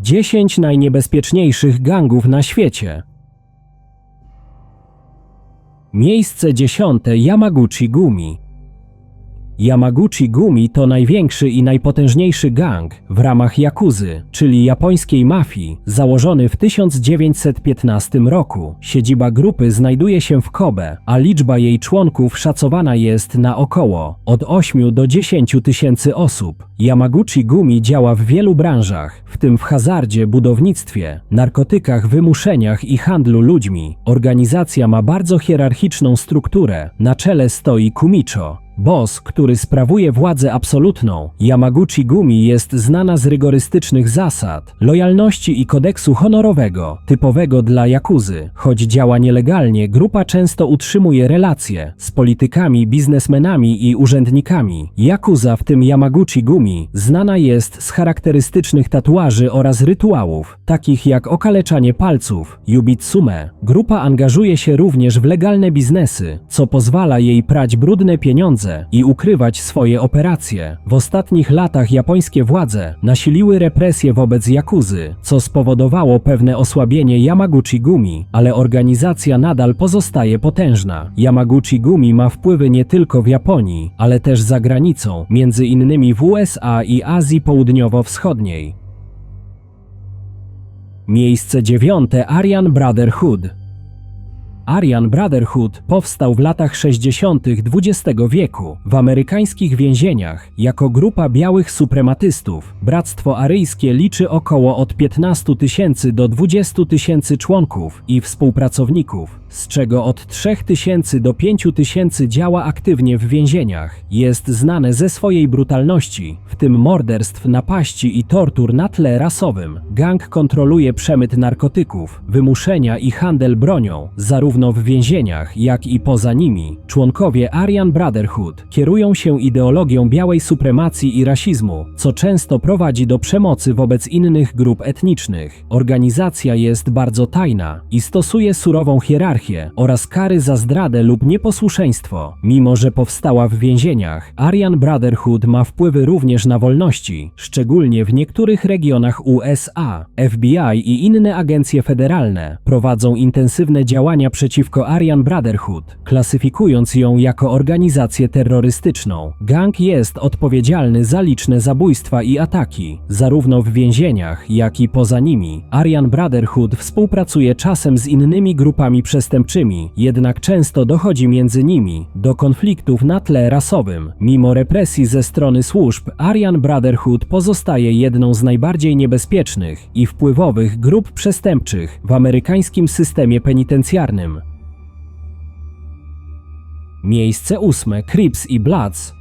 10 najniebezpieczniejszych gangów na świecie. Miejsce 10. Yamaguchi Gumi. Yamaguchi Gumi to największy i najpotężniejszy gang w ramach Yakuzy, czyli japońskiej mafii, założony w 1915 roku. Siedziba grupy znajduje się w Kobe, a liczba jej członków szacowana jest na około od 8 do 10 tysięcy osób. Yamaguchi Gumi działa w wielu branżach, w tym w hazardzie, budownictwie, narkotykach, wymuszeniach i handlu ludźmi. Organizacja ma bardzo hierarchiczną strukturę. Na czele stoi Kumicho, boss, który sprawuje władzę absolutną. Yamaguchi Gumi jest znana z rygorystycznych zasad, lojalności i kodeksu honorowego, typowego dla Yakuzy. Choć działa nielegalnie, grupa często utrzymuje relacje z politykami, biznesmenami i urzędnikami. Yakuza, w tym Yamaguchi Gumi, znana jest z charakterystycznych tatuaży oraz rytuałów, takich jak okaleczanie palców, yubitsume. Grupa angażuje się również w legalne biznesy, co pozwala jej prać brudne pieniądze i ukrywać swoje operacje. W ostatnich latach japońskie władze nasiliły represje wobec Yakuzy, co spowodowało pewne osłabienie Yamaguchi Gumi, ale organizacja nadal pozostaje potężna. Yamaguchi Gumi ma wpływy nie tylko w Japonii, ale też za granicą, między innymi w USA i Azji Południowo-Wschodniej. Miejsce 9. Aryan Brotherhood. Aryan Brotherhood powstał w latach 60. XX wieku w amerykańskich więzieniach jako grupa białych suprematystów. Bractwo aryjskie liczy około od 15 tysięcy do 20 tysięcy członków i współpracowników, z czego od 3 tysięcy do 5 tysięcy działa aktywnie w więzieniach. Jest znane ze swojej brutalności, w tym morderstw, napaści i tortur na tle rasowym. Gang kontroluje przemyt narkotyków, wymuszenia i handel bronią, zarówno w więzieniach, jak i poza nimi. Członkowie Aryan Brotherhood kierują się ideologią białej supremacji i rasizmu, co często prowadzi do przemocy wobec innych grup etnicznych. Organizacja jest bardzo tajna i stosuje surową hierarchię oraz kary za zdradę lub nieposłuszeństwo. Mimo że powstała w więzieniach, Aryan Brotherhood ma wpływy również na wolności, szczególnie w niektórych regionach USA. FBI i inne agencje federalne prowadzą intensywne działania przeciwko Aryan Brotherhood, klasyfikując ją jako organizację terrorystyczną. Gang jest odpowiedzialny za liczne zabójstwa i ataki, zarówno w więzieniach, jak i poza nimi. Aryan Brotherhood współpracuje czasem z innymi grupami przestępczymi, jednak często dochodzi między nimi do konfliktów na tle rasowym. Mimo represji ze strony służb, Aryan Brotherhood pozostaje jedną z najbardziej niebezpiecznych i wpływowych grup przestępczych w amerykańskim systemie penitencjarnym. Miejsce 8. Crips i Bloods.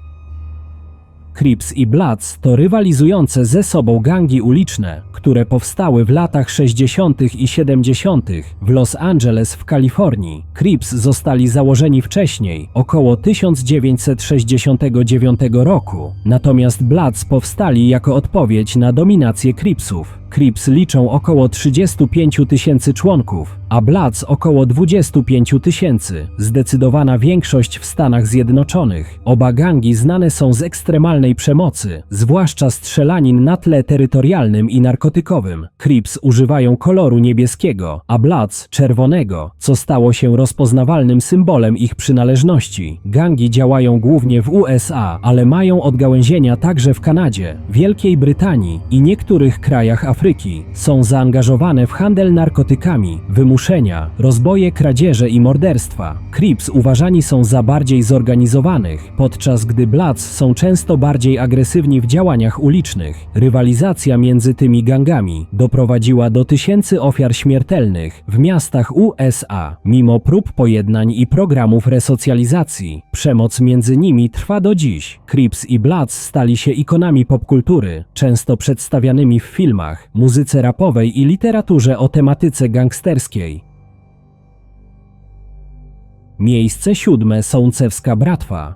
Crips i Bloods to rywalizujące ze sobą gangi uliczne, które powstały w latach 60. i 70. w Los Angeles w Kalifornii. Crips zostali założeni wcześniej, około 1969 roku, natomiast Bloods powstali jako odpowiedź na dominację Cripsów. Crips liczą około 35 tysięcy członków, a Bloods około 25 tysięcy. Zdecydowana większość w Stanach Zjednoczonych. Oba gangi znane są z ekstremalnej przemocy, zwłaszcza strzelanin na tle terytorialnym i narkotykowym. Crips używają koloru niebieskiego, a Bloods czerwonego, co stało się rozpoznawalnym symbolem ich przynależności. Gangi działają głównie w USA, ale mają odgałęzienia także w Kanadzie, Wielkiej Brytanii i niektórych krajach Afryki. Są zaangażowane w handel narkotykami, wymuszenia, rozboje, kradzieże i morderstwa. Crips uważani są za bardziej zorganizowanych, podczas gdy Bloods są często bardziej agresywni w działaniach ulicznych. Rywalizacja między tymi gangami doprowadziła do tysięcy ofiar śmiertelnych w miastach USA. Mimo prób pojednań i programów resocjalizacji, przemoc między nimi trwa do dziś. Crips i Bloods stali się ikonami popkultury, często przedstawianymi w filmach, muzyce rapowej i literaturze o tematyce gangsterskiej. Miejsce 7. Sącewska Bratwa.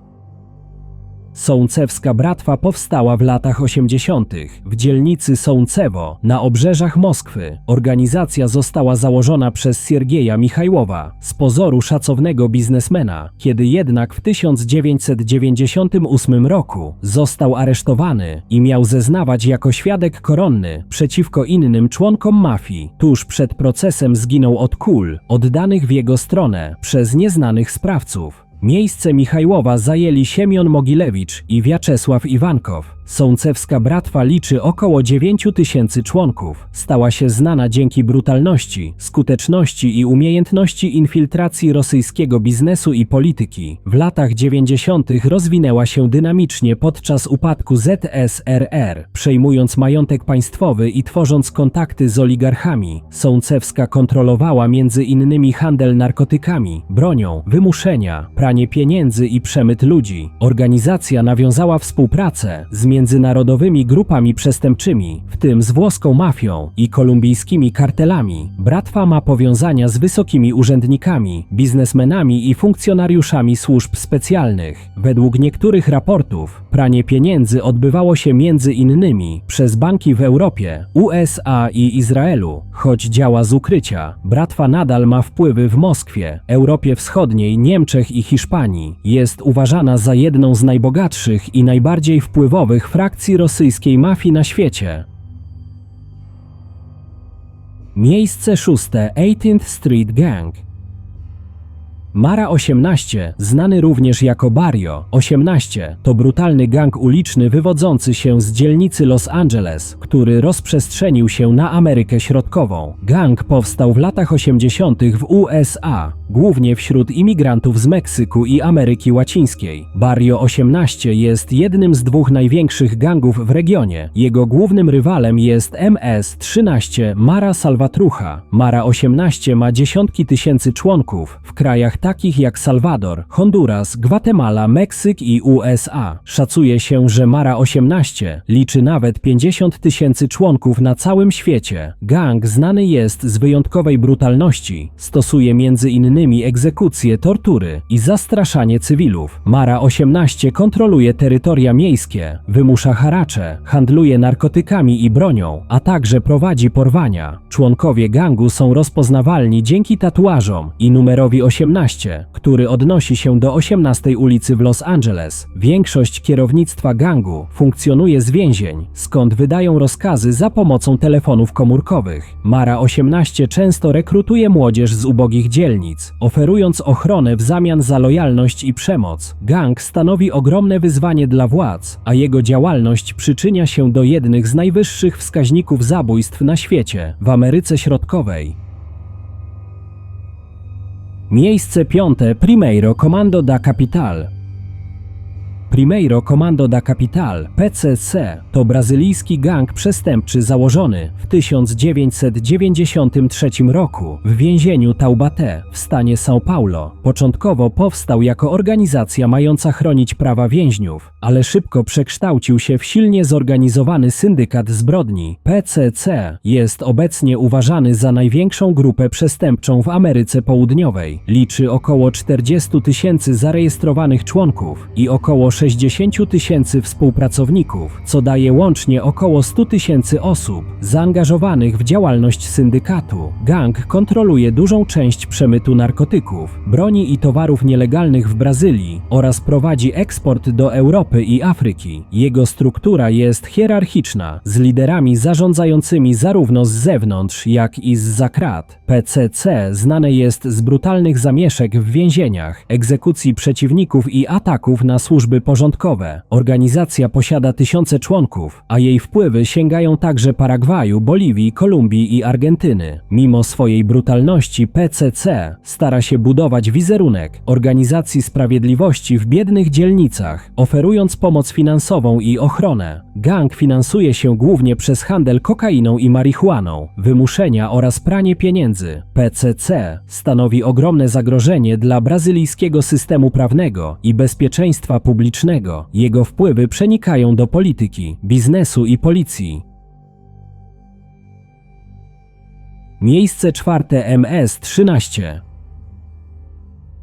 Sołncewska Bratwa powstała w latach 80. w dzielnicy Sołncewo na obrzeżach Moskwy. Organizacja została założona przez Siergieja Michajłowa, z pozoru szacownego biznesmena, kiedy jednak w 1998 roku został aresztowany i miał zeznawać jako świadek koronny przeciwko innym członkom mafii. Tuż przed procesem zginął od kul oddanych w jego stronę przez nieznanych sprawców. Miejsce Michajłowa zajęli Siemion Mogilewicz i Wiaczesław Iwankow. Sołncewska Bratwa liczy około 9000 członków. Stała się znana dzięki brutalności, skuteczności i umiejętności infiltracji rosyjskiego biznesu i polityki. W latach 90. rozwinęła się dynamicznie podczas upadku ZSRR, przejmując majątek państwowy i tworząc kontakty z oligarchami. Sołncewska kontrolowała m.in. handel narkotykami, bronią, wymuszenia, pranie pieniędzy i przemyt ludzi. Organizacja nawiązała współpracę z międzynarodowymi grupami przestępczymi, w tym z włoską mafią i kolumbijskimi kartelami. Bratwa ma powiązania z wysokimi urzędnikami, biznesmenami i funkcjonariuszami służb specjalnych. Według niektórych raportów pranie pieniędzy odbywało się między innymi przez banki w Europie, USA i Izraelu. Choć działa z ukrycia, Bratwa nadal ma wpływy w Moskwie, Europie Wschodniej, Niemczech i Hiszpanii. Jest uważana za jedną z najbogatszych i najbardziej wpływowych frakcji rosyjskiej mafii na świecie. Miejsce szóste. 18th Street Gang. Mara 18, znany również jako Barrio 18, to brutalny gang uliczny wywodzący się z dzielnicy Los Angeles, który rozprzestrzenił się na Amerykę Środkową. Gang powstał w latach 80. w USA, głównie wśród imigrantów z Meksyku i Ameryki Łacińskiej. Barrio 18 jest jednym z dwóch największych gangów w regionie. Jego głównym rywalem jest MS-13 Mara Salvatrucha. Mara 18 ma dziesiątki tysięcy członków w krajach takich jak Salwador, Honduras, Gwatemala, Meksyk i USA. Szacuje się, że Mara 18 liczy nawet 50 000 członków na całym świecie. Gang znany jest z wyjątkowej brutalności. Stosuje m.in. egzekucje, tortury i zastraszanie cywilów. Mara 18 kontroluje terytoria miejskie, wymusza haracze, handluje narkotykami i bronią, a także prowadzi porwania. Członkowie gangu są rozpoznawalni dzięki tatuażom i numerowi 18, który odnosi się do 18 ulicy w Los Angeles. Większość kierownictwa gangu funkcjonuje z więzień, skąd wydają rozkazy za pomocą telefonów komórkowych. Mara 18 często rekrutuje młodzież z ubogich dzielnic, oferując ochronę w zamian za lojalność i przemoc. Gang stanowi ogromne wyzwanie dla władz, a jego działalność przyczynia się do jednych z najwyższych wskaźników zabójstw na świecie w Ameryce Środkowej. Miejsce piąte. Primeiro Comando da Capital. Primeiro Comando da Capital, PCC, to brazylijski gang przestępczy założony w 1993 roku w więzieniu Taubaté w stanie São Paulo. Początkowo powstał jako organizacja mająca chronić prawa więźniów, ale szybko przekształcił się w silnie zorganizowany syndykat zbrodni. PCC jest obecnie uważany za największą grupę przestępczą w Ameryce Południowej. Liczy około 40 000 zarejestrowanych członków i około 60 000 współpracowników, co daje łącznie około 100 000 osób zaangażowanych w działalność syndykatu. Gang kontroluje dużą część przemytu narkotyków, broni i towarów nielegalnych w Brazylii oraz prowadzi eksport do Europy i Afryki. Jego struktura jest hierarchiczna, z liderami zarządzającymi zarówno z zewnątrz, jak i zza krat. PCC znane jest z brutalnych zamieszek w więzieniach, egzekucji przeciwników i ataków na służby porządkowe. Organizacja posiada tysiące członków, a jej wpływy sięgają także Paragwaju, Boliwii, Kolumbii i Argentyny. Mimo swojej brutalności PCC stara się budować wizerunek organizacji sprawiedliwości w biednych dzielnicach, oferując pomoc finansową i ochronę. Gang finansuje się głównie przez handel kokainą i marihuaną, wymuszenia oraz pranie pieniędzy. PCC stanowi ogromne zagrożenie dla brazylijskiego systemu prawnego i bezpieczeństwa publicznego. Jego wpływy przenikają do polityki, biznesu i policji. Miejsce czwarte. MS-13.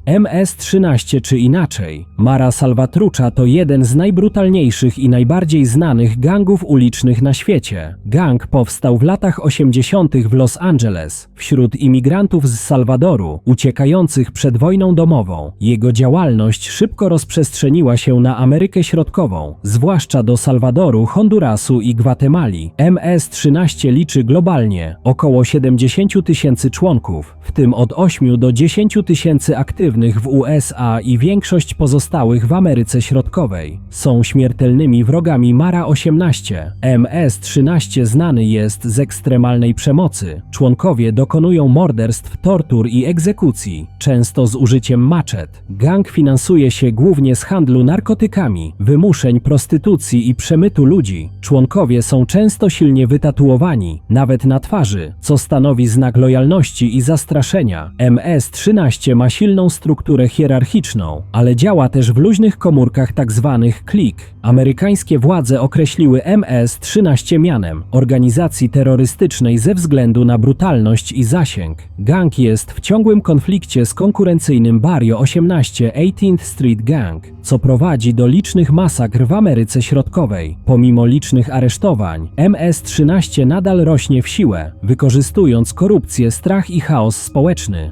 MS-13 czy inaczej. Mara Salvatrucha to jeden z najbrutalniejszych i najbardziej znanych gangów ulicznych na świecie. Gang powstał w latach 80. w Los Angeles wśród imigrantów z Salwadoru uciekających przed wojną domową. Jego działalność szybko rozprzestrzeniła się na Amerykę Środkową, zwłaszcza do Salwadoru, Hondurasu i Gwatemali. MS-13 liczy globalnie około 70 000 członków, w tym od 8 do 10 000 aktywnych w USA i większość pozostałych w Ameryce Środkowej. Są śmiertelnymi wrogami Mara 18. MS-13 znany jest z ekstremalnej przemocy. Członkowie dokonują morderstw, tortur i egzekucji, często z użyciem maczet. Gang finansuje się głównie z handlu narkotykami, wymuszeń, prostytucji i przemytu ludzi. Członkowie są często silnie wytatuowani, nawet na twarzy, co stanowi znak lojalności i zastraszenia. MS-13 ma silną strukturę hierarchiczną, ale działa też w luźnych komórkach tzw. klik. Amerykańskie władze określiły MS-13 mianem organizacji terrorystycznej ze względu na brutalność i zasięg. Gang jest w ciągłym konflikcie z konkurencyjnym Barrio 18 18th Street Gang, co prowadzi do licznych masakr w Ameryce Środkowej. Pomimo licznych aresztowań, MS-13 nadal rośnie w siłę, wykorzystując korupcję, strach i chaos społeczny.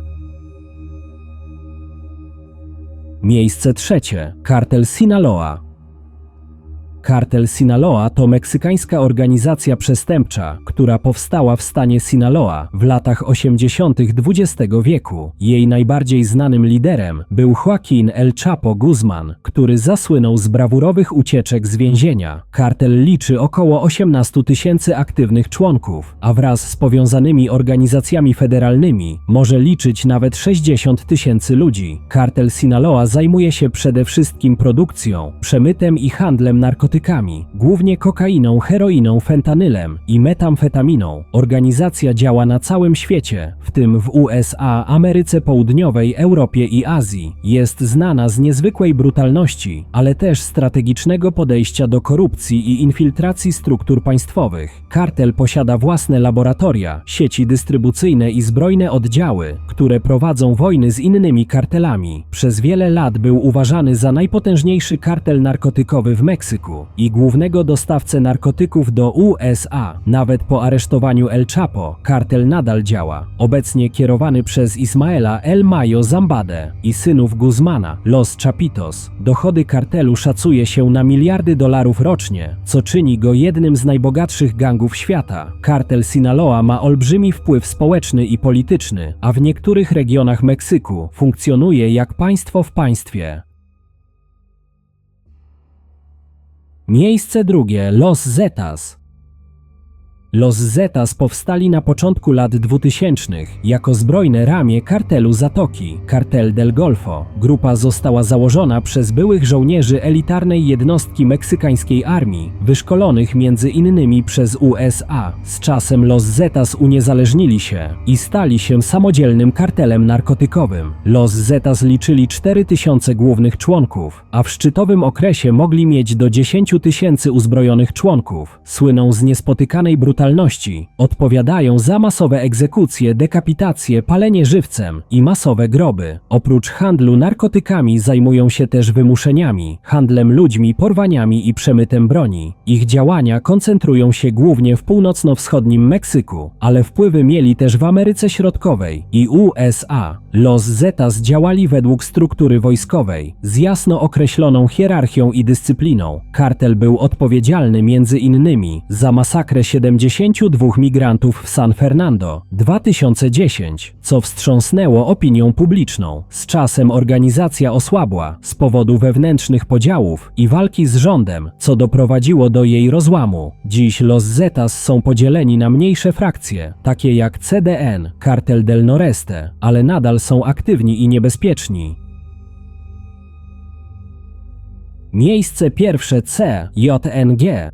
Miejsce trzecie. Kartel Sinaloa. Kartel Sinaloa to meksykańska organizacja przestępcza, która powstała w stanie Sinaloa w latach 80. XX wieku. Jej najbardziej znanym liderem był Joaquin El Chapo Guzman, który zasłynął z brawurowych ucieczek z więzienia. Kartel liczy około 18 000 aktywnych członków, a wraz z powiązanymi organizacjami federalnymi może liczyć nawet 60 000 ludzi. Kartel Sinaloa zajmuje się przede wszystkim produkcją, przemytem i handlem narkotykami, głównie kokainą, heroiną, fentanylem i metamfetaminą. Organizacja działa na całym świecie, w tym w USA, Ameryce Południowej, Europie i Azji. Jest znana z niezwykłej brutalności, ale też strategicznego podejścia do korupcji i infiltracji struktur państwowych. Kartel posiada własne laboratoria, sieci dystrybucyjne i zbrojne oddziały, które prowadzą wojny z innymi kartelami. Przez wiele lat był uważany za najpotężniejszy kartel narkotykowy w Meksyku i głównego dostawcę narkotyków do USA. Nawet po aresztowaniu El Chapo, kartel nadal działa. Obecnie kierowany przez Ismaela El Mayo Zambadę i synów Guzmana, Los Chapitos. Dochody kartelu szacuje się na miliardy dolarów rocznie, co czyni go jednym z najbogatszych gangów świata. Kartel Sinaloa ma olbrzymi wpływ społeczny i polityczny, a w niektórych regionach Meksyku funkcjonuje jak państwo w państwie. Miejsce drugie. Los Zetas. Los Zetas powstali na początku lat 2000 jako zbrojne ramię kartelu Zatoki, Cartel del Golfo. Grupa została założona przez byłych żołnierzy elitarnej jednostki meksykańskiej armii, wyszkolonych między innymi przez USA. Z czasem Los Zetas uniezależnili się i stali się samodzielnym kartelem narkotykowym. Los Zetas liczyli 4000 głównych członków, a w szczytowym okresie mogli mieć do 10 000 uzbrojonych członków. Słyną z niespotykanej brutalności, odpowiadają za masowe egzekucje, dekapitacje, palenie żywcem i masowe groby. Oprócz handlu narkotykami zajmują się też wymuszeniami, handlem ludźmi, porwaniami i przemytem broni. Ich działania koncentrują się głównie w północno-wschodnim Meksyku, ale wpływy mieli też w Ameryce Środkowej i USA. Los Zetas działali według struktury wojskowej, z jasno określoną hierarchią i dyscypliną. Kartel był odpowiedzialny między innymi za masakrę 72 migrantów w San Fernando 2010, co wstrząsnęło opinią publiczną. Z czasem organizacja osłabła z powodu wewnętrznych podziałów i walki z rządem, co doprowadziło do jej rozłamu. Dziś Los Zetas są podzieleni na mniejsze frakcje, takie jak CDN, Cartel del Noreste, ale nadal są aktywni i niebezpieczni. Miejsce pierwsze. CJNG.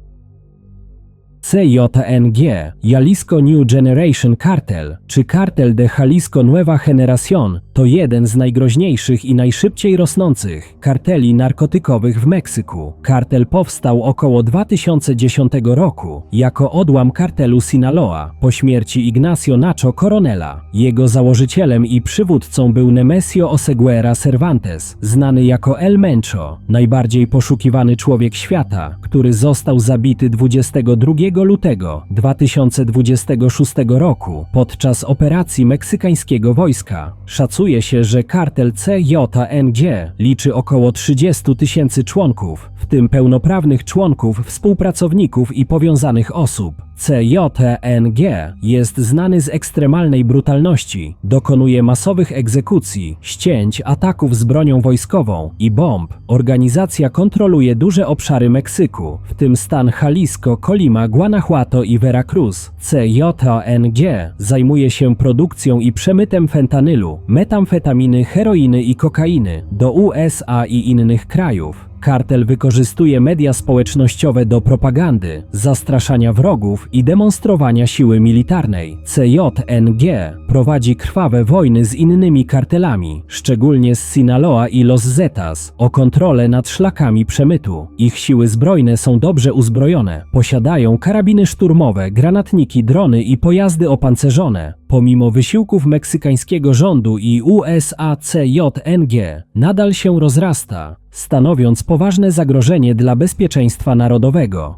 CJNG, Jalisco New Generation Cartel, czy kartel de Jalisco Nueva Generación, to jeden z najgroźniejszych i najszybciej rosnących karteli narkotykowych w Meksyku. Kartel powstał około 2010 roku jako odłam kartelu Sinaloa po śmierci Ignacio Nacho Coronela. Jego założycielem i przywódcą był Nemesio Oseguera Cervantes, znany jako El Mencho, najbardziej poszukiwany człowiek świata, który został zabity 22 lutego 2026 roku podczas operacji meksykańskiego wojska. Szacuje się, że kartel CJNG liczy około 30 000 członków, w tym pełnoprawnych członków, współpracowników i powiązanych osób. CJNG jest znany z ekstremalnej brutalności, dokonuje masowych egzekucji, ścięć, ataków z bronią wojskową i bomb. Organizacja kontroluje duże obszary Meksyku, w tym stan Jalisco, Colima, Guanajuato i Veracruz. CJNG zajmuje się produkcją i przemytem fentanylu, metamfetaminy, heroiny i kokainy do USA i innych krajów. Kartel wykorzystuje media społecznościowe do propagandy, zastraszania wrogów i demonstrowania siły militarnej. CJNG prowadzi krwawe wojny z innymi kartelami, szczególnie z Sinaloa i Los Zetas, o kontrolę nad szlakami przemytu. Ich siły zbrojne są dobrze uzbrojone, posiadają karabiny szturmowe, granatniki, drony i pojazdy opancerzone. Pomimo wysiłków meksykańskiego rządu i USA, CJNG nadal się rozrasta, stanowiąc poważne zagrożenie dla bezpieczeństwa narodowego.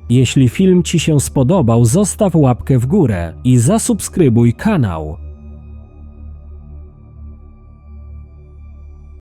Jeśli film Ci się spodobał, zostaw łapkę w górę i zasubskrybuj kanał.